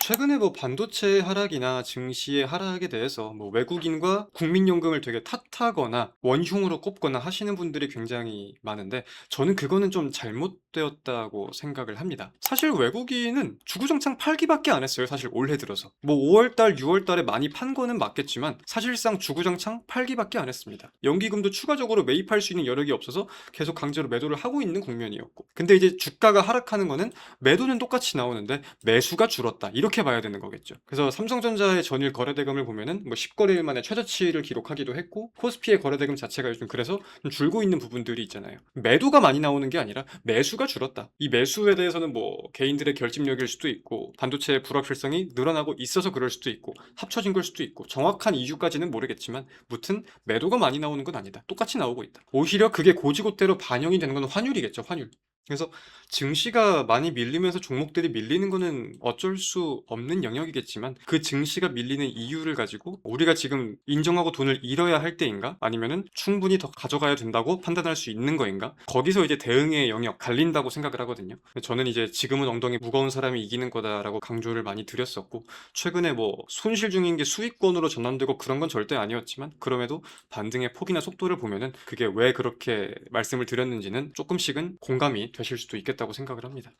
최근에 뭐 반도체 하락이나 증시의 하락에 대해서 뭐 외국인과 국민연금을 되게 탓하거나 원흉으로 꼽거나 하시는 분들이 굉장히 많은데, 저는 그거는 좀 잘못되었다고 생각을 합니다. 사실 외국인은 주구장창 팔기밖에 안 했어요. 사실 올해 들어서 뭐 5월달 6월달에 많이 판 거는 맞겠지만 사실상 주구장창 팔기밖에 안 했습니다. 연기금도 추가적으로 매입할 수 있는 여력이 없어서 계속 강제로 매도를 하고 있는 국면이었고, 근데 이제 주가가 하락하는 거는 매도는 똑같이 나오는데 매수가 줄었다, 이렇게 봐야 되는 거겠죠. 그래서 삼성전자의 전일 거래대금을 보면은 뭐 10거래일 만에 최저치를 기록하기도 했고, 코스피의 거래대금 자체가 요즘 그래서 좀 줄고 있는 부분들이 있잖아요. 매도가 많이 나오는 게 아니라 매수가 줄었다. 이 매수에 대해서는 뭐 개인들의 결집력일 수도 있고, 반도체의 불확실성이 늘어나고 있어서 그럴 수도 있고, 합쳐진 걸 수도 있고, 정확한 이유까지는 모르겠지만 무튼 매도가 많이 나오는 건 아니다. 똑같이 나오고 있다. 오히려 그게 고지고대로 반영이 되는 건 환율이겠죠, 환율. 그래서 증시가 많이 밀리면서 종목들이 밀리는 거는 어쩔 수 없는 영역이겠지만, 그 증시가 밀리는 이유를 가지고 우리가 지금 인정하고 돈을 잃어야 할 때인가, 아니면은 충분히 더 가져가야 된다고 판단할 수 있는 거인가, 거기서 이제 대응의 영역 갈린다고 생각을 하거든요. 저는 이제 지금은 엉덩이 무거운 사람이 이기는 거다라고 강조를 많이 드렸었고, 최근에 뭐 손실 중인 게 수익권으로 전환되고 그런 건 절대 아니었지만, 그럼에도 반등의 폭이나 속도를 보면은 그게 왜 그렇게 말씀을 드렸는지는 조금씩은 공감이 되실 수도 있겠다고 생각을 합니다.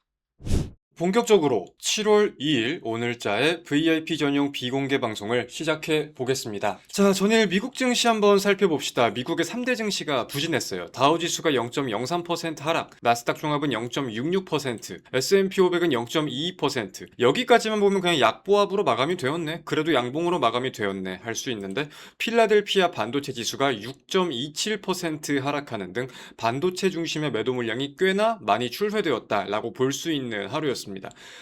본격적으로 7월 2일 오늘자의 VIP 전용 비공개 방송을 시작해 보겠습니다. 자, 전일 미국 증시 한번 살펴봅시다. 미국의 3대 증시가 부진했어요. 다우지수가 0.03% 하락, 나스닥 종합은 0.66%, S&P 500은 0.22%. 여기까지만 보면 그냥 약보합으로 마감이 되었네, 그래도 양봉으로 마감이 되었네 할 수 있는데, 필라델피아 반도체 지수가 6.27% 하락하는 등 반도체 중심의 매도 물량이 꽤나 많이 출회되었다라고 볼 수 있는 하루였습니다.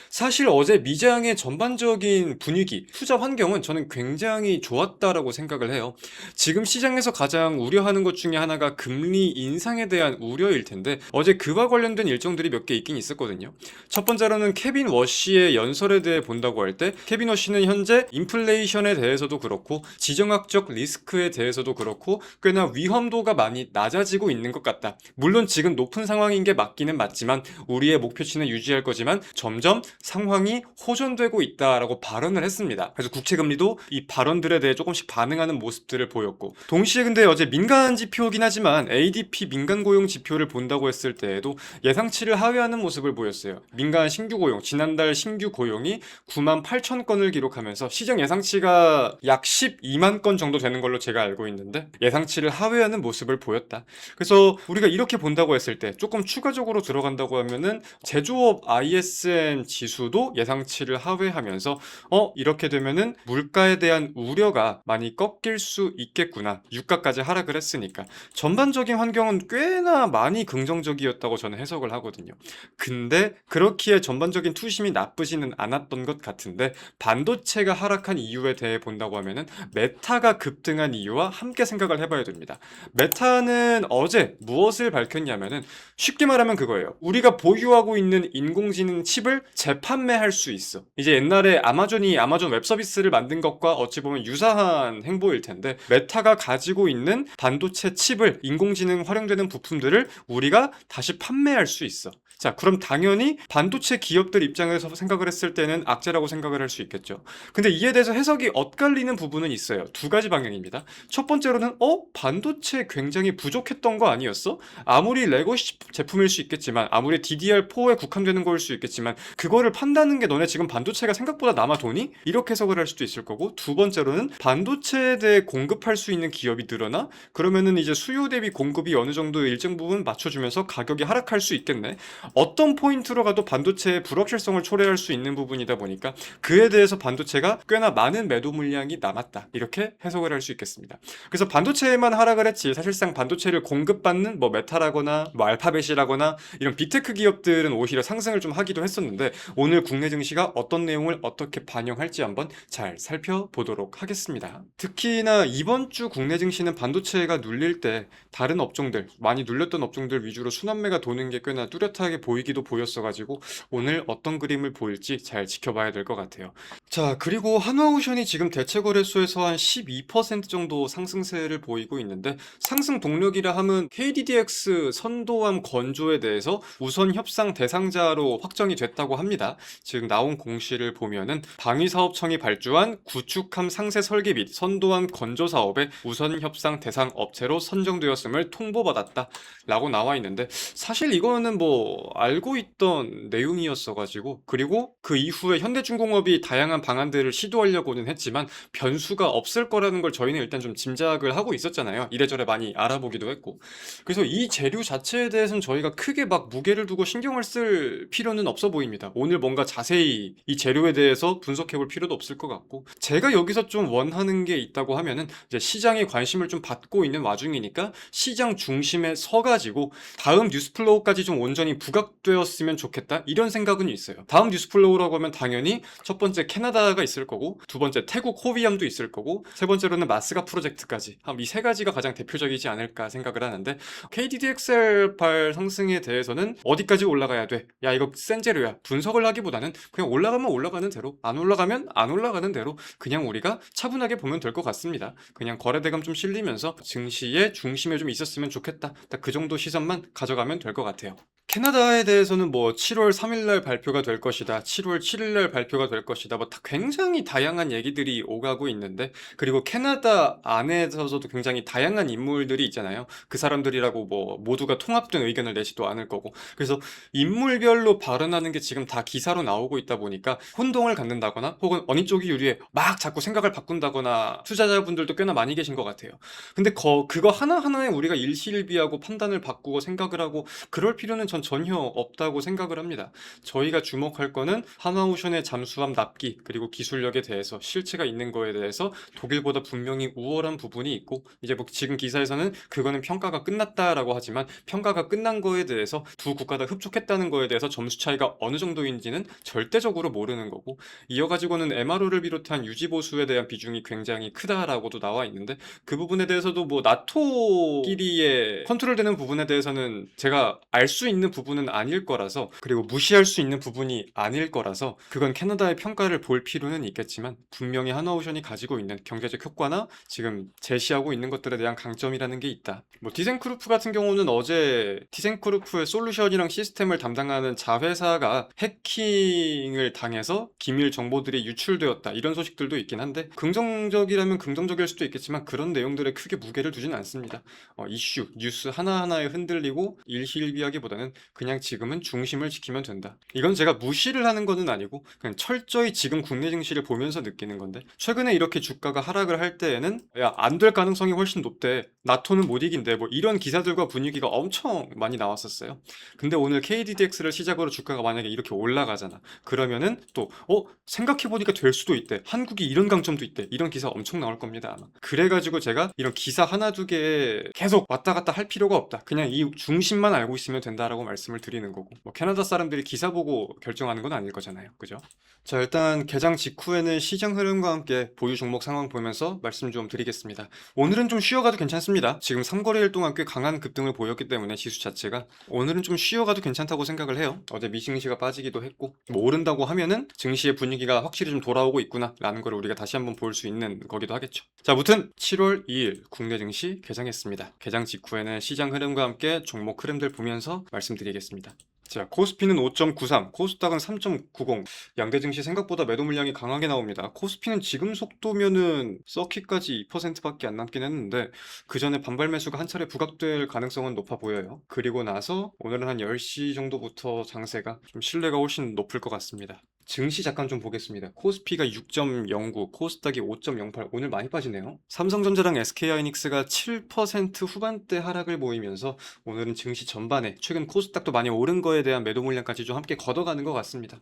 사실 어제 미장의 전반적인 분위기, 투자 환경은 저는 굉장히 좋았다라고 생각을 해요. 지금 시장에서 가장 우려하는 것 중에 하나가 금리 인상에 대한 우려일 텐데, 어제 그와 관련된 일정들이 몇 개 있긴 있었거든요. 첫 번째로는 케빈 워시의 연설에 대해 본다고 할 때, 케빈 워시는 현재 인플레이션에 대해서도 그렇고 지정학적 리스크에 대해서도 그렇고 꽤나 위험도가 많이 낮아지고 있는 것 같다. 물론 지금 높은 상황인 게 맞기는 맞지만 우리의 목표치는 유지할 거지만 점점 상황이 호전되고 있다라고 발언을 했습니다. 그래서 국채금리도 이 발언들에 대해 조금씩 반응하는 모습들을 보였고, 동시에 근데 어제 민간 지표이긴 하지만 ADP 민간 고용 지표를 본다고 했을 때에도 예상치를 하회하는 모습을 보였어요. 민간 신규 고용, 지난달 신규 고용이 9만 8천 건을 기록하면서 시장 예상치가 약 12만 건 정도 되는 걸로 제가 알고 있는데, 예상치를 하회하는 모습을 보였다. 그래서 우리가 이렇게 본다고 했을 때 조금 추가적으로 들어간다고 하면은 제조업 ISM 지수도 예상치를 하회하면서 이렇게 되면은 물가에 대한 우려가 많이 꺾일 수 있겠구나, 유가까지 하락을 했으니까 전반적인 환경은 꽤나 많이 긍정적이었다고 저는 해석을 하거든요. 근데 그렇기에 전반적인 투심이 나쁘지는 않았던 것 같은데, 반도체가 하락한 이유에 대해 본다고 하면은 메타가 급등한 이유와 함께 생각을 해봐야 됩니다. 메타는 어제 무엇을 밝혔냐면은, 쉽게 말하면 그거예요. 우리가 보유하고 있는 인공지능 칩을 재판매할 수 있어. 이제 옛날에 아마존이 아마존 웹 서비스를 만든 것과 어찌 보면 유사한 행보일 텐데, 메타가 가지고 있는 반도체 칩을, 인공지능 활용되는 부품들을 우리가 다시 판매할 수 있어. 자, 그럼 당연히 반도체 기업들 입장에서 생각을 했을 때는 악재라고 생각을 할 수 있겠죠. 근데 이에 대해서 해석이 엇갈리는 부분은 있어요. 두 가지 방향입니다. 첫 번째로는 반도체 굉장히 부족했던 거 아니었어? 아무리 레고 제품일 수 있겠지만, 아무리 DDR4에 국한되는 거일 수 있겠지만, 그거를 판다는 게 너네 지금 반도체가 생각보다 남아 도니? 이렇게 해석을 할 수도 있을 거고, 두 번째로는 반도체에 대해 공급할 수 있는 기업이 늘어나? 그러면은 이제 수요 대비 공급이 어느 정도 일정 부분 맞춰주면서 가격이 하락할 수 있겠네. 어떤 포인트로 가도 반도체의 불확실성을 초래할 수 있는 부분이다 보니까 그에 대해서 반도체가 꽤나 많은 매도 물량이 남았다, 이렇게 해석을 할 수 있겠습니다. 그래서 반도체에만 하락을 했지, 사실상 반도체를 공급받는 뭐 메타라거나 뭐 알파벳이라거나 이런 빅테크 기업들은 오히려 상승을 좀 하기도 했었는데, 오늘 국내 증시가 어떤 내용을 어떻게 반영할지 한번 잘 살펴보도록 하겠습니다. 특히나 이번 주 국내 증시는 반도체가 눌릴 때 다른 업종들, 많이 눌렸던 업종들 위주로 순환매가 도는 게 꽤나 뚜렷하게 보이기도 보였어가지고 오늘 어떤 그림을 보일지 잘 지켜봐야 될 것 같아요. 자, 그리고 한화오션이 지금 대체 거래소에서 한 12% 정도 상승세를 보이고 있는데, 상승 동력이라 함은 KDDX 선도함 건조에 대해서 우선 협상 대상자로 확정이 됐다고 합니다. 지금 나온 공시를 보면은 방위사업청이 발주한 구축함 상세 설계 및 선도함 건조 사업의 우선 협상 대상 업체로 선정되었음을 통보받았다 라고 나와 있는데, 사실 이거는 뭐 알고 있던 내용이었어가지고, 그리고 그 이후에 현대중공업이 다양한 방안들을 시도하려고는 했지만 변수가 없을 거라는 걸 저희는 일단 좀 짐작을 하고 있었잖아요. 이래저래 많이 알아보기도 했고. 그래서 이 재료 자체에 대해서는 저희가 크게 막 무게를 두고 신경을 쓸 필요는 없어 보입니다. 오늘 뭔가 자세히 이 재료에 대해서 분석해 볼 필요도 없을 것 같고, 제가 여기서 좀 원하는 게 있다고 하면은 이제 시장의 관심을 좀 받고 있는 와중이니까 시장 중심에 서가지고 다음 뉴스플로우까지 좀 온전히 부각되었으면 좋겠다, 이런 생각은 있어요. 다음 뉴스플로우라고 하면 당연히 첫 번째 캐나다가 있을 거고, 두 번째 태국 호비암도 있을 거고, 세 번째로는 마스가 프로젝트까지, 이 세 가지가 가장 대표적이지 않을까 생각을 하는데, KDDXL8 상승에 대해서는 어디까지 올라가야 돼? 야, 이거 센 재료야. 분석을 하기보다는 그냥 올라가면 올라가는 대로, 안 올라가면 안 올라가는 대로 그냥 우리가 차분하게 보면 될 것 같습니다. 그냥 거래대금 좀 실리면서 증시의 중심에 좀 있었으면 좋겠다, 딱 그 정도 시선만 가져가면 될 것 같아요. 캐나다에 대해서는 뭐 7월 3일날 발표가 될 것이다, 7월 7일날 발표가 될 것이다, 뭐 굉장히 다양한 얘기들이 오가고 있는데, 그리고 캐나다 안에서도 굉장히 다양한 인물들이 있잖아요. 그 사람들이라고 뭐 모두가 통합된 의견을 내지도 않을 거고, 그래서 인물별로 발언하는 게 지금 다 기사로 나오고 있다 보니까 혼동을 갖는다거나 혹은 어느 쪽이 유리해 막 자꾸 생각을 바꾼다거나 투자자분들도 꽤나 많이 계신 것 같아요. 근데 그거 하나하나에 우리가 일시일비하고 판단을 바꾸고 생각을 하고 그럴 필요는 전혀 없다고 생각을 합니다. 저희가 주목할 거는 한화오션의 잠수함 납기 그리고 기술력에 대해서, 실체가 있는 거에 대해서 독일보다 분명히 우월한 부분이 있고, 이제 뭐 지금 기사에서는 그거는 평가가 끝났다라고 하지만 평가가 끝난 거에 대해서 두 국가 다 흡족했다는 거에 대해서 점수 차이가 어느 정도인지는 절대적으로 모르는 거고, 이어가지고는 MRO를 비롯한 유지보수에 대한 비중이 굉장히 크다라고도 나와 있는데, 그 부분에 대해서도 뭐 나토끼리의 컨트롤되는 부분에 대해서는 제가 알 수 있는 부분은 아닐 거라서, 그리고 무시할 수 있는 부분이 아닐 거라서, 그건 캐나다의 평가를 볼 필요는 있겠지만 분명히 한화오션이 가지고 있는 경제적 효과나 지금 제시하고 있는 것들에 대한 강점이라는 게 있다. 뭐 티센크루프 같은 경우는 어제 티센크루프의 솔루션이랑 시스템을 담당하는 자회사가 해킹을 당해서 기밀 정보들이 유출되었다, 이런 소식들도 있긴 한데, 긍정적이라면 긍정적일 수도 있겠지만 그런 내용들에 크게 무게를 두진 않습니다. 이슈, 뉴스 하나하나에 흔들리고 일희일비하기보다는 그냥 지금은 중심을 지키면 된다. 이건 제가 무시를 하는 거는 아니고 그냥 철저히 지금 국내 증시를 보면서 느끼는 건데, 최근에 이렇게 주가가 하락을 할 때에는 야, 안 될 가능성이 훨씬 높대, 나토는 못 이긴대, 뭐 이런 기사들과 분위기가 엄청 많이 나왔었어요. 근데 오늘 KDDX를 시작으로 주가가 만약에 이렇게 올라가잖아. 그러면은 또 생각해보니까 될 수도 있대, 한국이 이런 강점도 있대, 이런 기사 엄청 나올 겁니다 아마. 그래가지고 제가 이런 기사 하나 두 개에 계속 왔다 갔다 할 필요가 없다, 그냥 이 중심만 알고 있으면 된다라고 말씀을 드리는 거고, 뭐 캐나다 사람들이 기사 보고 결정하는 건 아닐 거잖아요, 그죠? 자, 일단 개장 직후에는 시장 흐름과 함께 보유 종목 상황 보면서 말씀 좀 드리겠습니다. 오늘은 좀 쉬어가도 괜찮습니다. 지금 3거래일 동안 꽤 강한 급등을 보였기 때문에 지수 자체가 오늘은 좀 쉬어가도 괜찮다고 생각을 해요. 어제 미증시가 빠지기도 했고, 뭐 오른다고 하면은 증시의 분위기가 확실히 좀 돌아오고 있구나 라는 걸 우리가 다시 한번 볼 수 있는 거기도 하겠죠. 자, 아무튼 7월 2일 국내 증시 개장했습니다. 개장 직후에는 시장 흐름과 함께 종목 흐름들 보면서 말씀드리겠습니다. 자, 코스피는 5.93, 코스닥은 3.90. 양대 증시 생각보다 매도 물량이 강하게 나옵니다. 코스피는 지금 속도면은 서킷까지 2%밖에 안 남긴 했는데, 그 전에 반발 매수가 한 차례 부각될 가능성은 높아 보여요. 그리고 나서 오늘은 한 10시 정도부터 장세가 좀 신뢰가 훨씬 높을 것 같습니다. 증시 잠깐 좀 보겠습니다. 코스피가 6.09, 코스닥이 5.08, 오늘 많이 빠지네요. 삼성전자랑 SK하이닉스가 7% 후반대 하락을 보이면서 오늘은 증시 전반에 최근 코스닥도 많이 오른 거에 대한 매도 물량까지 좀 함께 걷어가는 것 같습니다.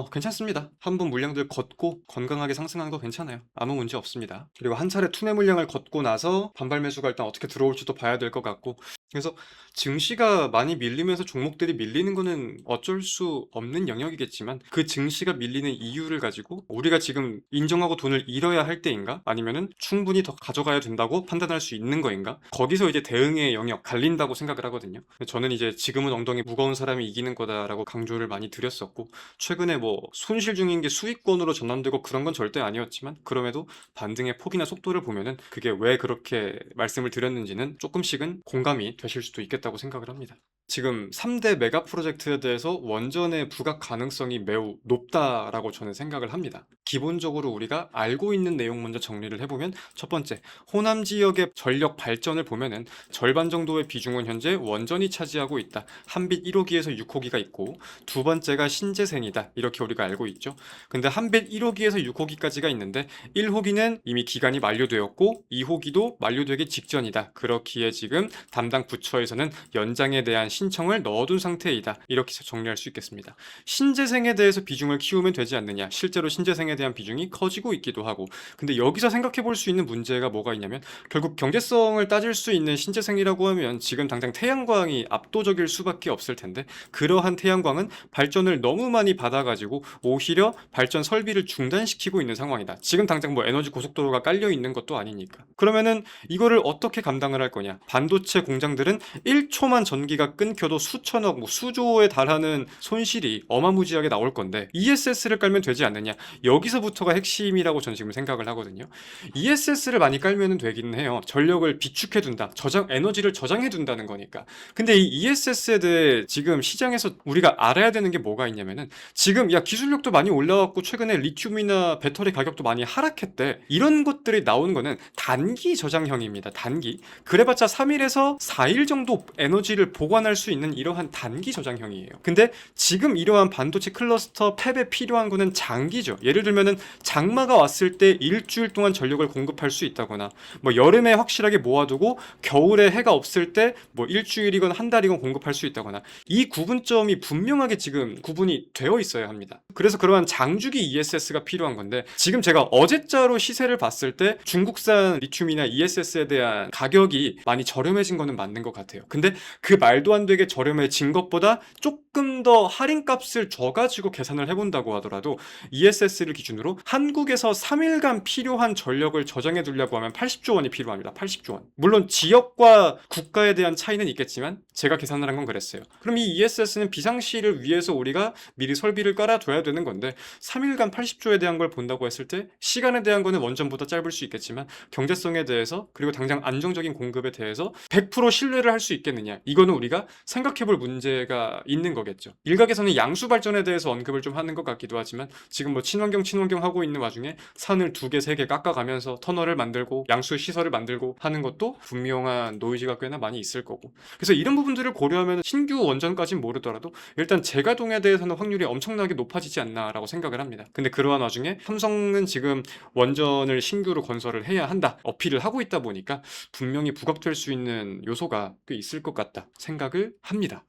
괜찮습니다. 한번 물량들 걷고 건강하게 상승하는 거 괜찮아요. 아무 문제 없습니다. 그리고 한 차례 투매 물량을 걷고 나서 반발 매수가 일단 어떻게 들어올지도 봐야 될 것 같고, 그래서 증시가 많이 밀리면서 종목들이 밀리는 거는 어쩔 수 없는 영역이겠지만, 그 증시가 밀리는 이유를 가지고 우리가 지금 인정하고 돈을 잃어야 할 때인가, 아니면은 충분히 더 가져가야 된다고 판단할 수 있는 거인가, 거기서 이제 대응의 영역 갈린다고 생각을 하거든요. 저는 이제 지금은 엉덩이 무거운 사람이 이기는 거다라고 강조를 많이 드렸었고, 최근에 뭐 손실 중인 게 수익권으로 전환되고 그런 건 절대 아니었지만, 그럼에도 반등의 폭이나 속도를 보면은 그게 왜 그렇게 말씀을 드렸는지는 조금씩은 공감이 되실 수도 있겠다고 생각을 합니다. 지금 3대 메가 프로젝트에 대해서 원전의 부각 가능성이 매우 높다라고 저는 생각을 합니다. 기본적으로 우리가 알고 있는 내용 먼저 정리를 해보면, 첫 번째, 호남 지역의 전력 발전을 보면은 절반 정도의 비중은 현재 원전이 차지하고 있다. 한빛 1호기에서 6호기가 있고, 두 번째가 신재생이다. 이렇게 우리가 알고 있죠. 근데 한빛 1호기에서 6호기까지가 있는데 1호기는 이미 기간이 만료되었고 2호기도 만료되기 직전이다. 그렇기에 지금 담당 부처에서는 연장에 대한 신청을 넣어둔 상태이다. 이렇게 정리할 수 있겠습니다. 신재생에 대해서 비중을 키우면 되지 않느냐. 실제로 신재생에 대한 비중이 커지고 있기도 하고. 근데 여기서 생각해 볼 수 있는 문제가 뭐가 있냐면, 결국 경제성을 따질 수 있는 신재생이라고 하면 지금 당장 태양광이 압도적일 수밖에 없을 텐데, 그러한 태양광은 발전을 너무 많이 받아가지고 오히려 발전 설비를 중단시키고 있는 상황이다. 지금 당장 뭐 에너지 고속도로가 깔려 있는 것도 아니니까. 그러면은 이거를 어떻게 감당을 할 거냐? 반도체 공장들은 1초만 전기가 끊겨도 수천억, 뭐 수조에 달하는 손실이 어마무지하게 나올 건데 ESS를 깔면 되지 않느냐? 여기서부터가 핵심이라고 저는 지금 생각을 하거든요. ESS를 많이 깔면 되기는 해요. 전력을 비축해 둔다. 에너지를 저장해 둔다는 거니까. 근데 이 ESS에 대해 지금 시장에서 우리가 알아야 되는 게 뭐가 있냐면은, 지금 야 기술력도 많이 올라왔고 최근에 리튬이나 배터리 가격도 많이 하락했대. 이런 것들이 나오는 거는 단기 저장형입니다. 단기. 그래봤자 3일에서 4일 정도 에너지를 보관할 수 있는 이러한 단기 저장형이에요. 근데 지금 이러한 반도체 클러스터 팹에 필요한 거는 장기죠. 예를 들면은 장마가 왔을 때 일주일 동안 전력을 공급할 수 있다거나, 뭐 여름에 확실하게 모아두고 겨울에 해가 없을 때 뭐 일주일이건 한 달이건 공급할 수 있다거나, 이 구분점이 분명하게 지금 구분이 되어 있어야 합니다. 그래서 그러한 장주기 ESS가 필요한 건데, 지금 제가 어제자로 시세를 봤을 때 중국산 리튬이나 ESS에 대한 가격이 많이 저렴해진 거는 맞는 것 같아요. 근데 그 말도 안 되게 저렴해진 것보다 조금 더 할인값을 줘가지고 계산을 해본다고 하더라도 ESS를 기준으로 한국에서 3일간 필요한 전력을 저장해 두려고 하면 80조 원이 필요합니다. 80조 원. 물론 지역과 국가에 대한 차이는 있겠지만 제가 계산을 한 건 그랬어요. 그럼 이 ESS는 비상시를 위해서 우리가 미리 설비를 깔아둬야 되는 건데, 3일간 80조에 대한 걸 본다고 했을 때 시간에 대한 거는 원전보다 짧을 수 있겠지만 경제성에 대해서, 그리고 당장 안정적인 공급에 대해서 100% 신뢰를 할 수 있겠느냐, 이거는 우리가 생각해볼 문제가 있는 거겠죠. 일각에서는 양수 발전에 대해서 언급을 좀 하는 것 같기도 하지만, 지금 뭐 친환경 하고 있는 와중에 산을 2개, 3개 깎아가면서 터널을 만들고 양수 시설을 만들고 하는 것도 분명한 노이즈가 꽤나 많이 있을 거고. 그래서 이런 부분들을 고려하면 신규 원전까지는 모르더라도 일단 재가동에 대해서는 확률이 엄청나게 높아지지 않나라고 생각을 합니다. 근데 그러한 와중에 삼성은 지금 원전을 신규로 건설을 해야 한다 어필을 하고 있다 보니까 분명히 부각될 수 있는 요소가 꽤 있을 것 같다 생각을 합니다.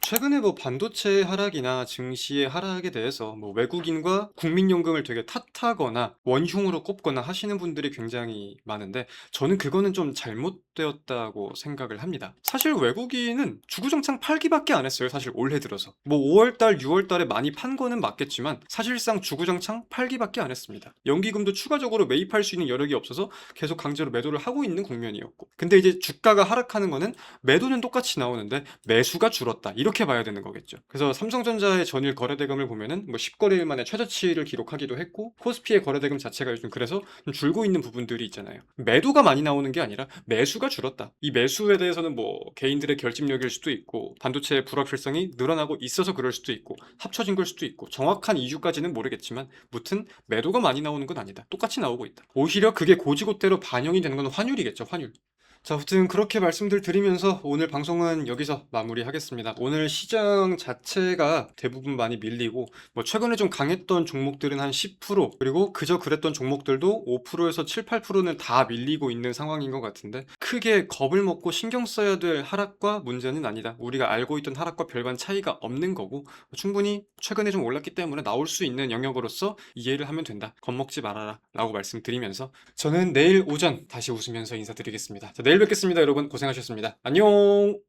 최근에 뭐 반도체 하락이나 증시의 하락에 대해서 뭐 외국인과 국민연금을 되게 탓하거나 원흉으로 꼽거나 하시는 분들이 굉장히 많은데, 저는 그거는 좀 잘못되었다고 생각을 합니다. 사실 외국인은 주구장창 팔기밖에 안 했어요. 사실 올해 들어서 뭐 5월달 6월달에 많이 판 거는 맞겠지만 사실상 주구장창 팔기밖에 안 했습니다. 연기금도 추가적으로 매입할 수 있는 여력이 없어서 계속 강제로 매도를 하고 있는 국면이었고, 근데 이제 주가가 하락하는 거는 매도는 똑같이 나오는데 매수가 줄었다, 이렇게 봐야 되는 거겠죠. 그래서 삼성전자의 전일 거래대금을 보면은 뭐 10거래일 만에 최저치를 기록하기도 했고, 코스피의 거래대금 자체가 요즘 그래서 좀 줄고 있는 부분들이 있잖아요. 매도가 많이 나오는 게 아니라 매수가 줄었다. 이 매수에 대해서는 뭐 개인들의 결집력일 수도 있고, 반도체의 불확실성이 늘어나고 있어서 그럴 수도 있고, 합쳐진 걸 수도 있고, 정확한 이유까지는 모르겠지만 무튼 매도가 많이 나오는 건 아니다. 똑같이 나오고 있다. 오히려 그게 고지고대로 반영이 되는 건 환율이겠죠. 환율. 자, 아무튼 그렇게 말씀들 드리면서 오늘 방송은 여기서 마무리하겠습니다. 오늘 시장 자체가 대부분 많이 밀리고, 뭐 최근에 좀 강했던 종목들은 한 10%, 그리고 그저 그랬던 종목들도 5%에서 7, 8%는 다 밀리고 있는 상황인 것 같은데, 크게 겁을 먹고 신경 써야 될 하락과 문제는 아니다. 우리가 알고 있던 하락과 별반 차이가 없는 거고, 충분히 최근에 좀 올랐기 때문에 나올 수 있는 영역으로서 이해를 하면 된다. 겁먹지 말아라 라고 말씀드리면서 저는 내일 오전 다시 웃으면서 인사드리겠습니다. 자, 내일 뵙겠습니다. 여러분 고생하셨습니다. 안녕.